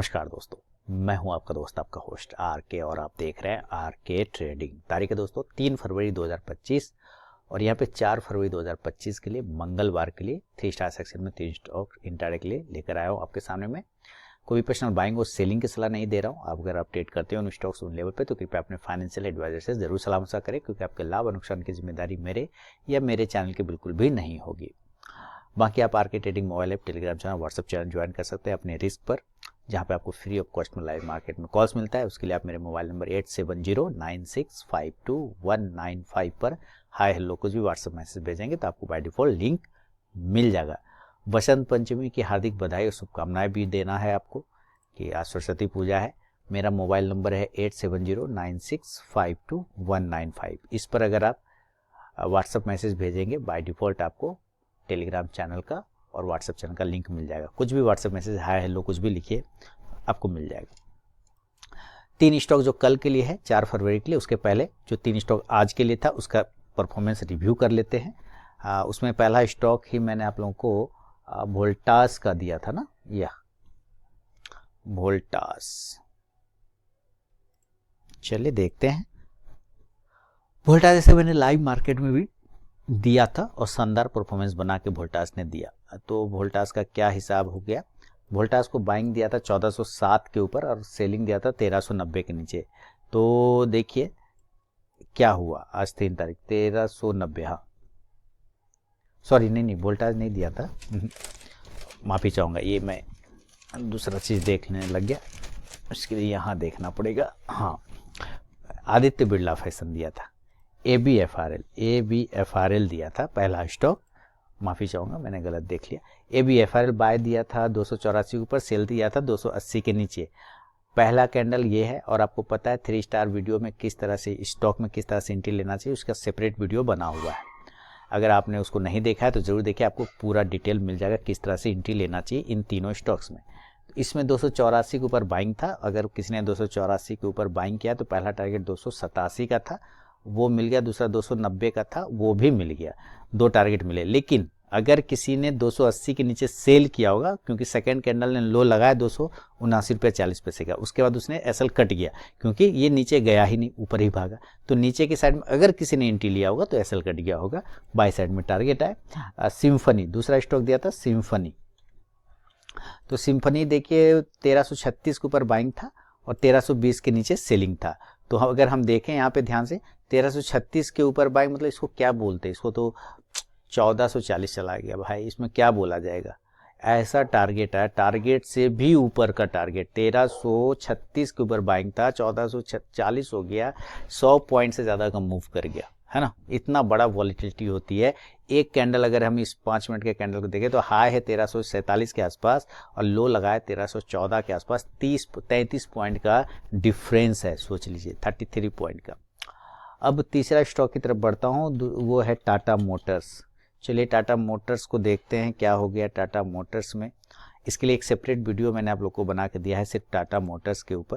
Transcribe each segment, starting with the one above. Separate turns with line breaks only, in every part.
नमस्कार दोस्तों, मैं हूं आपका दोस्त आपका होस्ट आर के और आप देख रहे हैं आर के ट्रेडिंग। तारीख है दोस्तों 3 फरवरी 2025 और यहाँ पे 4 फरवरी 2025 के लिए मंगलवार के लिए 3 स्टार सेक्शन में 3 स्टॉक इंट्राडे के लिए लेकर आया हूँ आपके सामने में। कोई पर्सनल बाइंग और सेलिंग की सलाह नहीं दे रहा हूँ। आप अगर आप ट्रेड करते हो उन स्टॉक्स उन लेवल पे तो कृपया अपने फाइनेंशियल एडवाइजर से जरूर सलाह मशवरा करें, क्योंकि आपके लाभ और नुकसान की जिम्मेदारी मेरे या मेरे चैनल की बिल्कुल भी नहीं होगी। बाकी आप आर के trading mobile app, Telegram channel, WhatsApp channel join कर सकते हैं अपने रिस्क पर, जहाँ पे आपको फ्री ऑफ कॉस्ट में लाइव मार्केट में कॉल्स मिलता है। उसके लिए आप मेरे मोबाइल नंबर 8709652195 पर हाय हेलो कुछ भी व्हाट्सएप मैसेज भेजेंगे तो आपको बाय डिफॉल्ट लिंक मिल जाएगा। बसंत पंचमी की हार्दिक बधाई और शुभकामनाएं भी देना है आपको कि आज सरस्वती पूजा है। मेरा मोबाइल नंबर है 8709652195। इस पर अगर आप व्हाट्सएप मैसेज भेजेंगे बाय डिफॉल्ट आपको टेलीग्राम चैनल का और व्हाट्सएप चैनल का लिंक मिल जाएगा। कुछ भी व्हाट्सएप मैसेज हाय हेलो कुछ भी लिखिए आपको मिल जाएगा। 3 स्टॉक जो कल के लिए है 4 फरवरी के लिए, उसके पहले जो 3 स्टॉक आज के लिए था उसका परफॉर्मेंस रिव्यू कर लेते हैं। उसमें पहला स्टॉक ही मैंने आप लोगों को वोल्टास का दिया था ना, या वोल्टास। चलिए देखते हैं। वोल्टास जैसे मैंने लाइव मार्केट में भी दिया था और शानदार परफॉर्मेंस बना के वोल्टास ने दिया। तो वोल्टास का क्या हिसाब हो गया, वोल्टास को बाइंग दिया था 1407 के ऊपर और सेलिंग दिया था 1390 के नीचे। तो देखिए क्या हुआ आज 3 तारीख 1390, हाँ सॉरी नहीं वोल्टास नहीं दिया था माफ़ी चाहूँगा, ये मैं दूसरा चीज़ देखने लग गया, उसके लिए यहाँ देखना पड़ेगा। हाँ आदित्य बिरला फैशन दिया था, ABFRL दिया था पहला स्टॉक, माफ़ी चाहूँगा मैंने गलत देख लिया। ABFRL बाय दिया था 284 के ऊपर, सेल दिया था 280 के नीचे। पहला कैंडल ये है और आपको पता है 3 स्टार वीडियो में किस तरह से स्टॉक में किस तरह से एंट्री लेना चाहिए, उसका सेपरेट वीडियो बना हुआ है। अगर आपने उसको नहीं देखा है तो ज़रूर देखिए, आपको पूरा डिटेल मिल जाएगा किस तरह से एंट्री लेना चाहिए इन तीनों स्टॉक्स में। इसमें 284 के ऊपर बाइंग था। अगर किसी ने 284 के ऊपर बाइंग किया तो पहला टारगेट 287 का था, वो मिल गया। दूसरा 290 का था, वो भी मिल गया। 2 टारगेट मिले। लेकिन अगर किसी ने 280 के नीचे सेल किया होगा, क्योंकि सेकंड कैंडल ने लो लगाया 279.40 का, उसके बाद उसने एसएल कट गया क्योंकि ये नीचे गया ही नहीं, ऊपर ही भागा। तो नीचे की साइड में अगर किसी ने एंट्री लिया होगा तो एसएल कट गया होगा, बाई साइड में टारगेट आए। सिम्फनी दूसरा स्टॉक दिया था, सिम्फनी। तो सिम्फनी देखिए 1336 के ऊपर बाइंग था और 1320 के नीचे सेलिंग था। तो अगर हम देखें यहाँ पे ध्यान से 1336 के ऊपर बाइंग, मतलब इसको क्या बोलते हैं, इसको तो 1440 चला गया भाई, इसमें क्या बोला जाएगा। ऐसा टारगेट है, टारगेट से भी ऊपर का टारगेट 1336 के ऊपर बाइंग था, 1440 हो गया, 100 पॉइंट से ज़्यादा का मूव कर गया है ना। इतना बड़ा वॉलीटिलिटी होती है। एक कैंडल अगर हम इस 5 मिनट के कैंडल को देखें तो हाई है 1347 के आसपास और लो लगा है 1314 के आसपास। 33 पॉइंट का डिफरेंस है, सोच लीजिए 33 पॉइंट का। अब तीसरा स्टॉक की तरफ बढ़ता हूँ, वो है टाटा मोटर्स। चलिए टाटा मोटर्स को देखते हैं क्या हो गया टाटा मोटर्स में। इसके लिए एक सेपरेट वीडियो मैंने आप लोग को बना के दिया है सिर्फ टाटा मोटर्स के ऊपर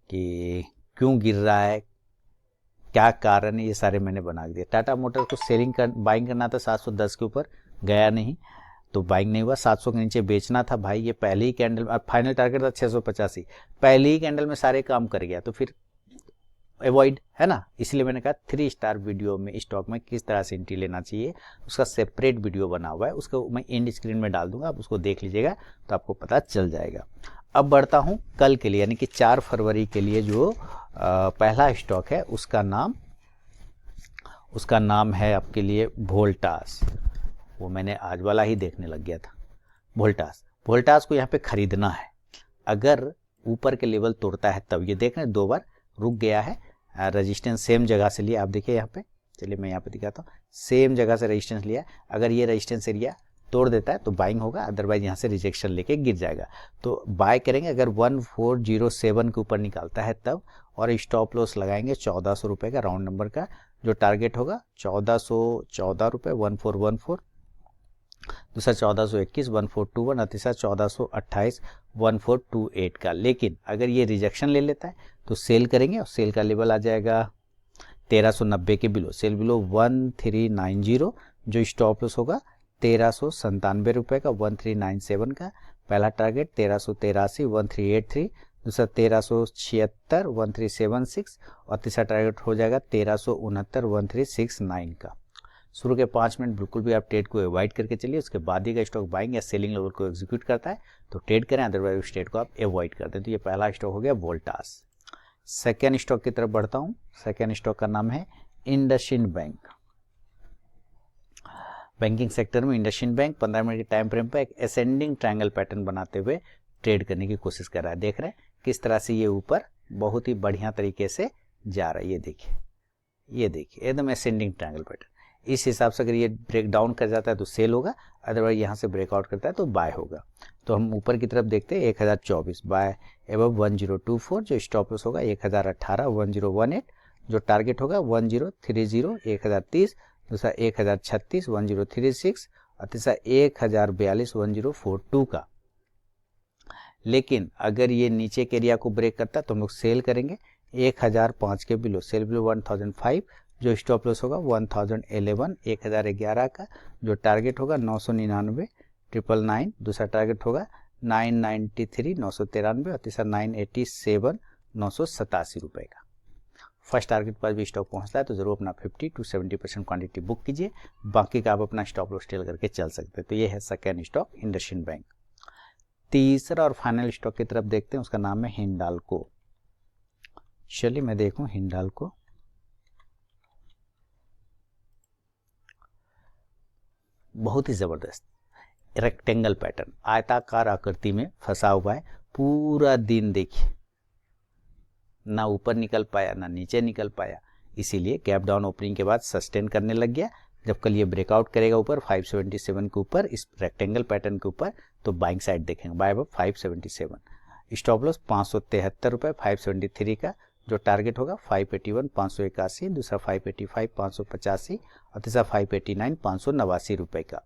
कि क्यों गिर रहा है, क्या कारण है, ये सारे मैंने बना दिया। टाटा मोटर को बाइंग करना था 710 के ऊपर, गया नहीं तो बाइंग नहीं हुआ। 700 के नीचे बेचना था भाई, ये पहले ही कैंडल, फाइनल टारगेट था 685, पहले ही कैंडल में सारे काम कर गया, तो फिर अवॉइड है ना। इसलिए मैंने कहा 3 स्टार वीडियो में स्टॉक में किस तरह से एंट्री लेना चाहिए उसका सेपरेट वीडियो बना हुआ है, उसको मैं एंड स्क्रीन में डाल दूंगा, आप उसको देख लीजिएगा तो आपको पता चल जाएगा। अब बढ़ता हूँ कल के लिए यानी कि 4 फरवरी के लिए जो पहला स्टॉक है उसका नाम है आपके लिए वोल्टास। वो मैंने आज वाला ही देखने लग गया था। वोल्टास को यहाँ पे खरीदना है। अगर ऊपर के लेवल तोड़ता है तब, ये देख रहे हैं 2 बार रुक गया है, रेजिस्टेंस सेम जगह से लिया, आप देखिए यहाँ पे। चलिए मैं यहाँ पे दिखाता हूँ, सेम जगह से रेजिस्टेंस लिया। अगर ये रेजिस्टेंस एरिया तोड़ देता है तो बाइंग होगा, अदरवाइज यहाँ से रिजेक्शन लेके गिर जाएगा। तो बाय करेंगे अगर 1407 के ऊपर निकालता है तब, और स्टॉप लॉस लगाएंगे 1400 रुपये का राउंड नंबर का। जो टारगेट होगा 1414 रुपये 1414, दूसरा 1421 1421 और तीसरा 1428 1428 का। लेकिन अगर ये रिजेक्शन ले लेता है तो सेल करेंगे और सेल का लेवल आ जाएगा 1390 के बिलो, सेल बिलो 1390, जो स्टॉप लॉस होगा 1397 रुपये का 1397 का। पहला टारगेट 1383 1383, दूसरा 1376 1376 और तीसरा टारगेट हो जाएगा 1369 1369 का। शुरू के 5 मिनट बिल्कुल भी आप ट्रेड को अवॉइड करके चलिए, उसके बाद ही का स्टॉक बाइंग या सेलिंग लेवल को एग्जीक्यूट करता है तो ट्रेड करें, अदरवाइज उस ट्रेड को आप अवॉइड कर दें। तो ये पहला स्टॉक हो गया वोल्टास। सेकेंड स्टॉक की तरफ बढ़ता हूँ। सेकेंड स्टॉक का नाम है इंडसइंड बैंक। बैंकिंग सेक्टर में इंडसइंड बैंक 15 मिनट के टाइम फ्रेम पर एक असेंडिंग ट्रायंगल पैटर्न बनाते हुए ट्रेड करने की कोशिश कर रहा है। देख रहे हैं किस तरह से ये ऊपर बहुत ही बढ़िया तरीके से जा रहा है। ये देखिए एकदम असेंडिंग ट्रायंगल पैटर्न। इस हिसाब से अगर ये ब्रेक डाउन कर जाता है तो सेल होगा, अदरवाइज यहाँ से ब्रेकआउट करता है तो बाय होगा। तो हम ऊपर की तरफ देखते हैं 1024 बाय एबव 1024, जो स्टॉप लॉस होगा 1018 1018, जो टारगेट होगा 1030 1030, दूसरा 1036 1036 और तीसरा 1042 1042 का। लेकिन अगर ये नीचे के एरिया को ब्रेक करता है तो हम लोग सेल करेंगे 1005 के बिलो, सेल बिलो 1005, जो स्टॉप लॉस होगा 1011 1011 का, जो टारगेट होगा 999 999, दूसरा टारगेट होगा 993 993 और तीसरा 987 987 रुपए का। फर्स्ट टारगेट पर भी स्टॉक पहुंचता है तो जरूर अपना 50 to 70% क्वांटिटी बुक कीजिए, बाकी का आप अपना स्टॉप लॉस टेल करके चल सकते हैं। तो ये है सेकेंड स्टॉक इंडसइंड बैंक। तीसरा और फाइनल स्टॉक की तरफ देखते हैं, उसका नाम है हिंडाल्को। चलिए मैं देखूं हिंडाल्को। बहुत ही जबरदस्त रेक्टेंगल पैटर्न, आयताकार आकृति में फंसा हुआ है। पूरा दिन देखिए ना ऊपर निकल पाया ना नीचे निकल पाया, इसीलिए गैप डाउन ओपनिंग के बाद सस्टेन करने लग गया। जब कल ये ब्रेकआउट करेगा ऊपर 577 के ऊपर, इस रेक्टेंगल पैटर्न के ऊपर, तो बाइंग साइड देखेंगे बाय अबव 577। स्टॉप लॉस 573 रुपये 573 का, जो टारगेट होगा 581 581, दूसरा 585 585 और तीसरा 589 589 रुपये का।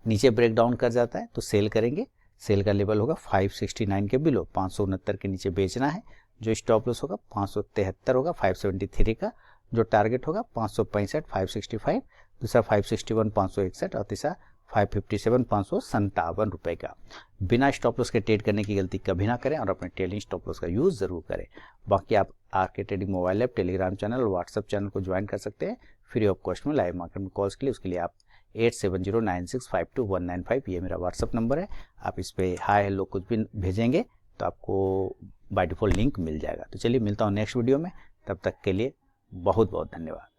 नीचे ब्रेक डाउन कर जाता है तो सेल करेंगे, सेल का लेवल होगा 569 के बिलो, 569 के नीचे बेचना है, जो स्टॉप लॉस होगा 573 होगा 573 का, जो टारगेट होगा 565 565, दूसरा 561 561 और तीसरा 557 557 रुपये का। बिना स्टॉप लॉस के ट्रेड करने की गलती कभी ना करें और अपने ट्रेडिंग स्टॉप लॉस का यूज़ ज़रूर करें। बाकी आप RK trading mobile app, Telegram channel और व्हाट्सअप चैनल को ज्वाइन कर सकते हैं फ्री ऑफ कॉस्ट में लाइव मार्केट में कॉल्स के लिए। उसके लिए आप 8709652195 ये मेरा व्हाट्सअप नंबर है। आप इस पर हाय हेलो कुछ भी भेजेंगे तो आपको बाय डिफ़ॉल्ट लिंक मिल जाएगा। तो चलिए मिलता हूँ नेक्स्ट वीडियो में, तब तक के लिए बहुत बहुत धन्यवाद।